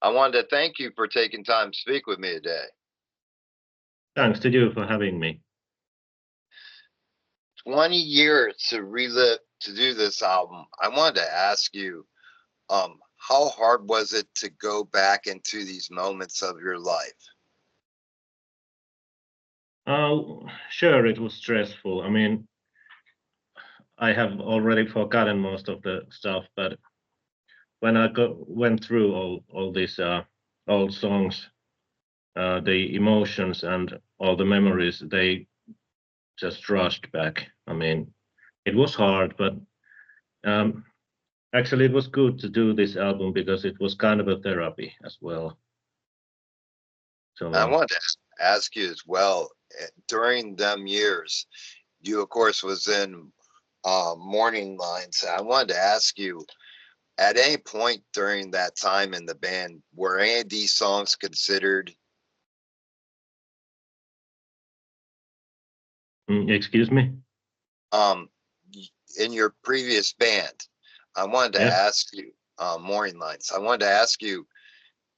I wanted to thank you for taking time to speak with me today. Thanks to you for having me. 20 years to relive to do this album. I wanted to ask you, how hard was it to go back into these moments of your life? Sure, it was stressful. I mean, I have already forgotten most of the stuff, but when went through all these old songs, the emotions and all the memories, they just rushed back. I mean, it was hard, but um, actually, it was good to do this album because it was kind of a therapy as well. I So, wanted to ask you as well, during them years, you of course was in morning lines. I wanted to ask you, at any point during that time in the band, were any of these songs considered excuse me. um in your previous band? I wanted to Yeah. ask you, morning lines. I wanted to ask you,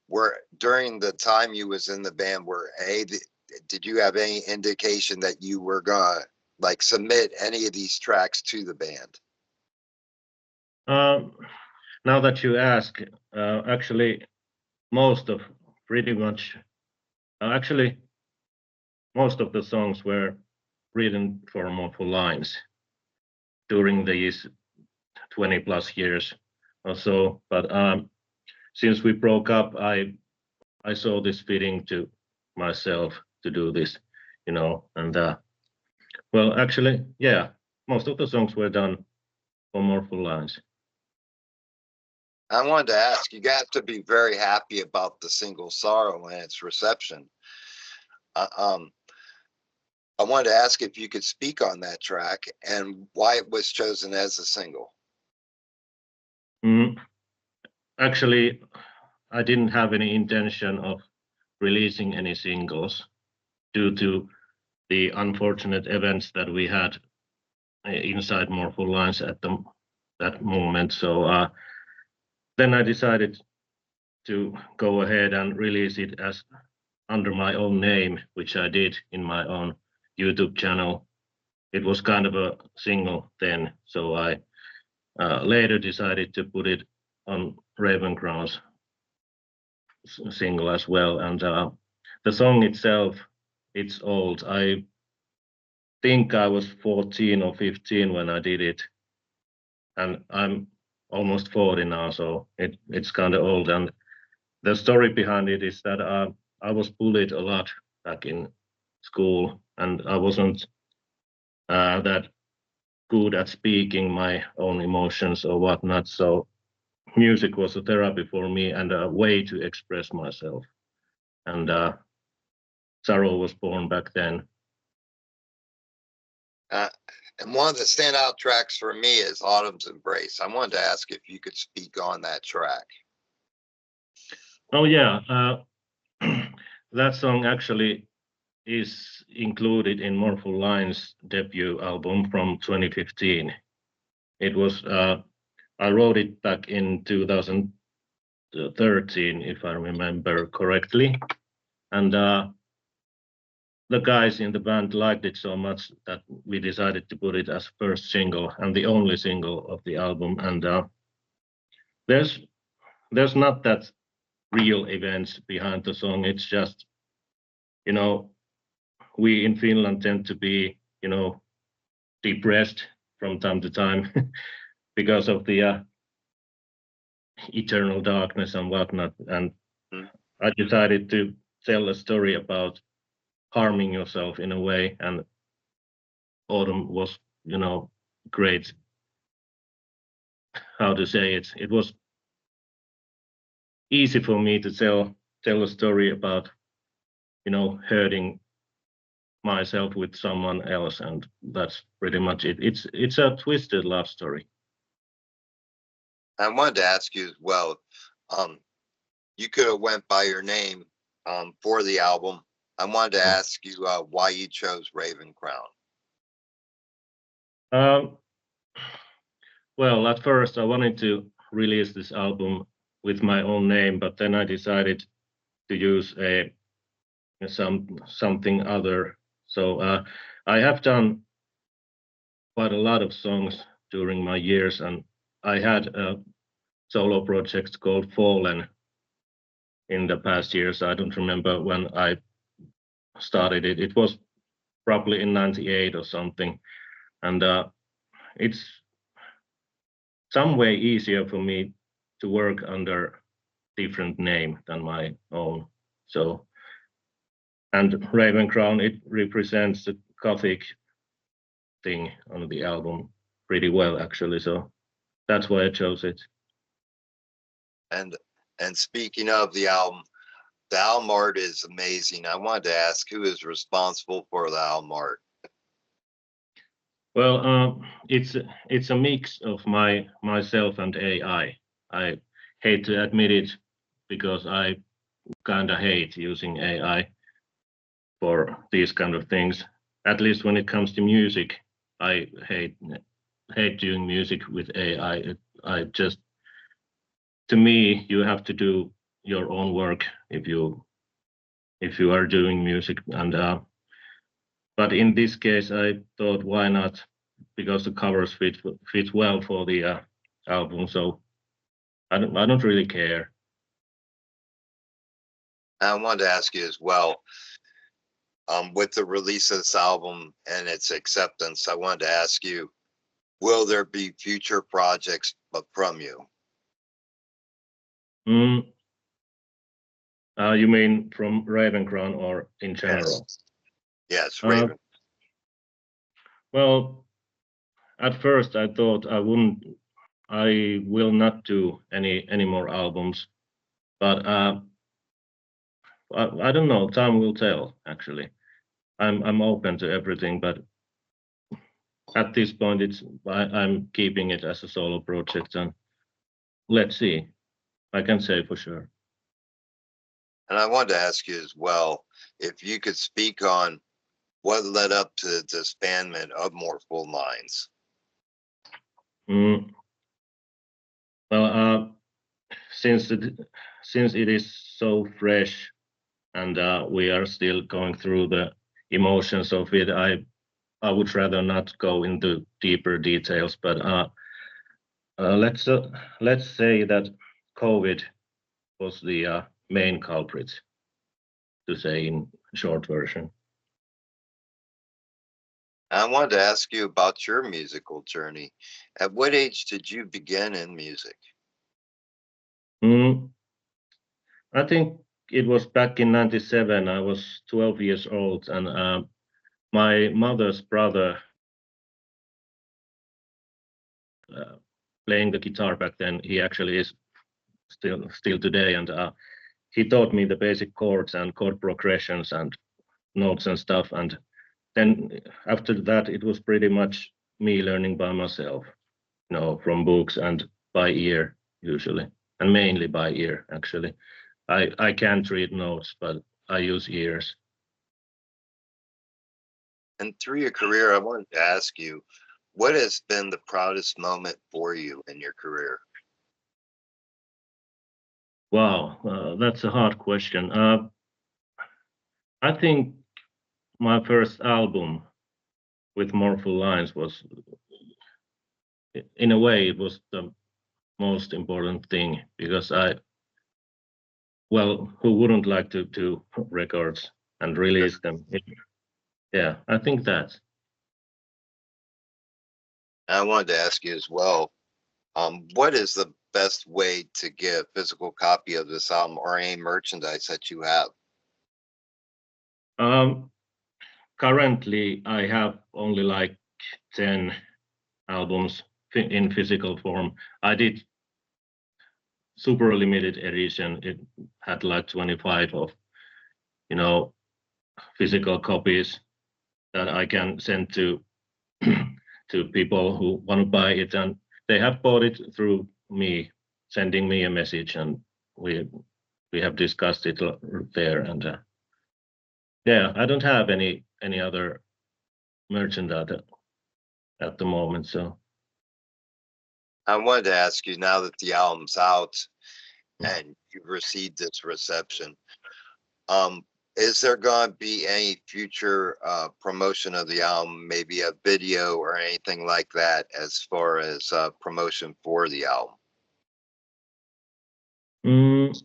were during the time you was in the band, did you have any indication that you were gonna like submit any of these tracks to the band? Um, Now that you ask, actually, most of pretty much, actually, most of the songs were written for Morpho Lines during these 20 plus years or so. But since we broke up, I saw this fitting to myself to do this, and well, actually, yeah, most of the songs were done for Morpho Lines. I wanted to ask, you got to be very happy about the single Sorrow and its reception. Uh, um, I wanted to ask if you could speak on that track and why it was chosen as a single. Mm, Actually, I didn't have any intention of releasing any singles due to the unfortunate events that we had inside Morpho Lines at that moment. So then I decided to go ahead and release it as under my own name, which I did in my own YouTube channel. It was kind of a single then, so I later decided to put it on Ravencrown's single as well. And the song itself, it's old. I think I was 14 or 15 when I did it, and I'm almost 40 now, so it's kind of old. And the story behind it is that I was bullied a lot back in school, and I wasn't that good at speaking my own emotions or whatnot. So music was a therapy for me and a way to express myself. And Sorrow was born back then. Uh, and one of the standout tracks for me is Autumn's Embrace. I wanted to ask if you could speak on that track. Oh yeah, that song actually is included in Morpho Lines' debut album from 2015. It was I wrote it back in 2013, if I remember correctly, and the guys in the band liked it so much that we decided to put it as first single and the only single of the album. And there's there's not that real events behind the song. It's just you know we in Finland tend to be depressed from time to time because of the eternal darkness and whatnot. And Hmm. I decided to tell a story about harming yourself in a way, and autumn was great. How to say it? It was easy for me to tell a story about hurting myself with someone else, and that's pretty much it. It's a twisted love story. I wanted to ask you as well. Um, you could have went by your name for the album. I wanted to ask you why you chose Ravencrown. um, well, at first I wanted to release this album with my own name, but then I decided to use something other. So I have done quite a lot of songs during my years, and I had a solo project called Fallen in the past years. I don't remember when I started it. It was probably in '98 or something, and it's some way easier for me to work under different name than my own. So, and Ravencrown, it represents the Gothic thing on the album pretty well, actually. So that's why I chose it. And speaking of the album art is amazing. I wanted to ask who is responsible for the album art. Well, it's a mix of myself and AI. I hate to admit it because I kind of hate using AI for these kind of things. At least when it comes to music, I hate doing music with AI. I just, to me, you have to do your own work if you are doing music. And but in this case, I thought, why not? Because the covers fit well for the album. So I don't really care. I wanted to ask you as well, with the release of this album and its acceptance, I wanted to ask you, will there be future projects from you? Mm, you mean from Ravencrown or in general? Yes. Yes, Uh, Raven. well, at first I thought I will not do any more albums, but I don't know. Time will tell. Actually, I'm open to everything, but at this point, I'm keeping it as a solo project, and let's see. I can say for sure. And I wanted to ask you as well, if you could speak on what led up to the disbandment of More Full Minds. Mm, well, since it since it is so fresh, and we are still going through the emotions of it, I would rather not go into deeper details. But let's say that COVID was the main culprit, to say in short version. I wanted to ask you about your musical journey. At what age did you begin in music? Mm, I think it was back in '97. I was 12 years old, and my mother's brother uh, playing the guitar back then. He actually is still today, and he taught me the basic chords and chord progressions and notes and stuff. And then after that, it was pretty much me learning by myself, from books and by ear usually, and mainly by ear actually. I can't read notes, but I use ears. And through your career, I wanted to ask you, what has been the proudest moment for you in your career? Wow, that's a hard question. I think my first album with Morphle Lines was, in a way, it was the most important thing because well, who wouldn't like to do records and release them? Yeah, I think that. I wanted to ask you as well, what is the best way to get a physical copy of this album or any merchandise that you have? Um, Currently, I have only like 10 albums in physical form. I did super limited edition. It had like 25 of, you know, physical copies that I can send to to people who want to buy it, and they have bought it through me, sending me a message, and we we have discussed it there. And yeah, I don't have any other merchandise at the moment. So I wanted to ask you, now that the album's out and you've received this reception. Um, is there going to be any future promotion of the album, maybe a video or anything like that, as far as promotion for the album? Mm,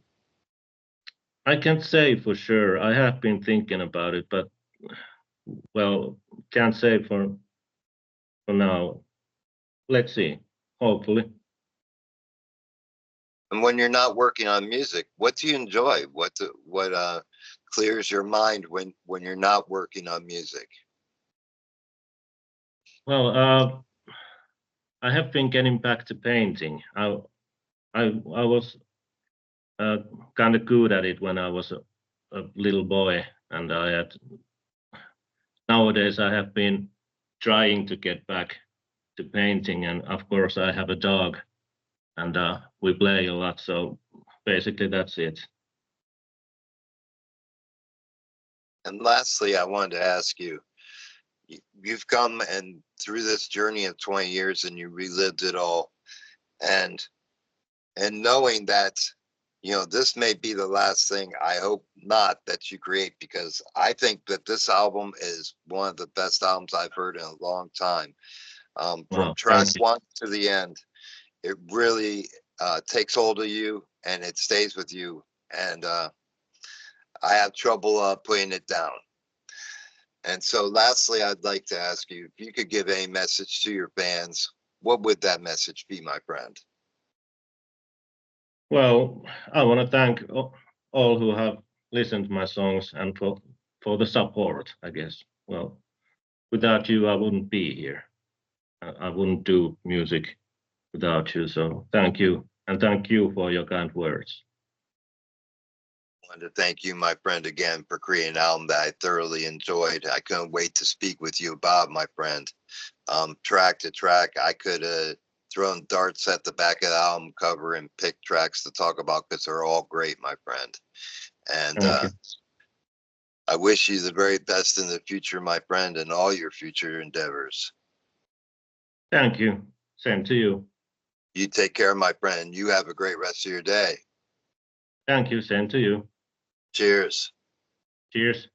I can't say for sure. I have been thinking about it, but well, can't say for now. Let's see. Hopefully. And when you're not working on music, what do you enjoy? What clears your mind when you're not working on music? Well, I have been getting back to painting. I was uh, kind of good at it when I was a little boy, and I had nowadays I have been trying to get back to painting, and of course I have a dog, and we play a lot. So basically, that's it. And lastly, I wanted to ask you, you've come and through this journey of 20 years and you relived it all. And knowing that, this may be the last thing, I hope not, that you create, because I think that this album is one of the best albums I've heard in a long time. From Wow, track thank you, one to the end, it really takes hold of you and it stays with you. And I have trouble putting it down. And so, lastly, I'd like to ask you if you could give a message to your fans, what would that message be, my friend? Well, I want to thank all who have listened to my songs and for the support, I guess. Well, without you, I wouldn't be here. I wouldn't do music without you. So thank you. And thank you for your kind words. I wanted to thank you, my friend, again for creating an album that I thoroughly enjoyed. I couldn't wait to speak with you about, my friend. Track to track, I could have thrown darts at the back of the album cover and picked tracks to talk about because they're all great, my friend. And Thank you. I wish you the very best in the future, my friend, and all your future endeavors. Thank you. Same to you. You take care, my friend. You have a great rest of your day. Thank you. Same to you. Cheers. Cheers.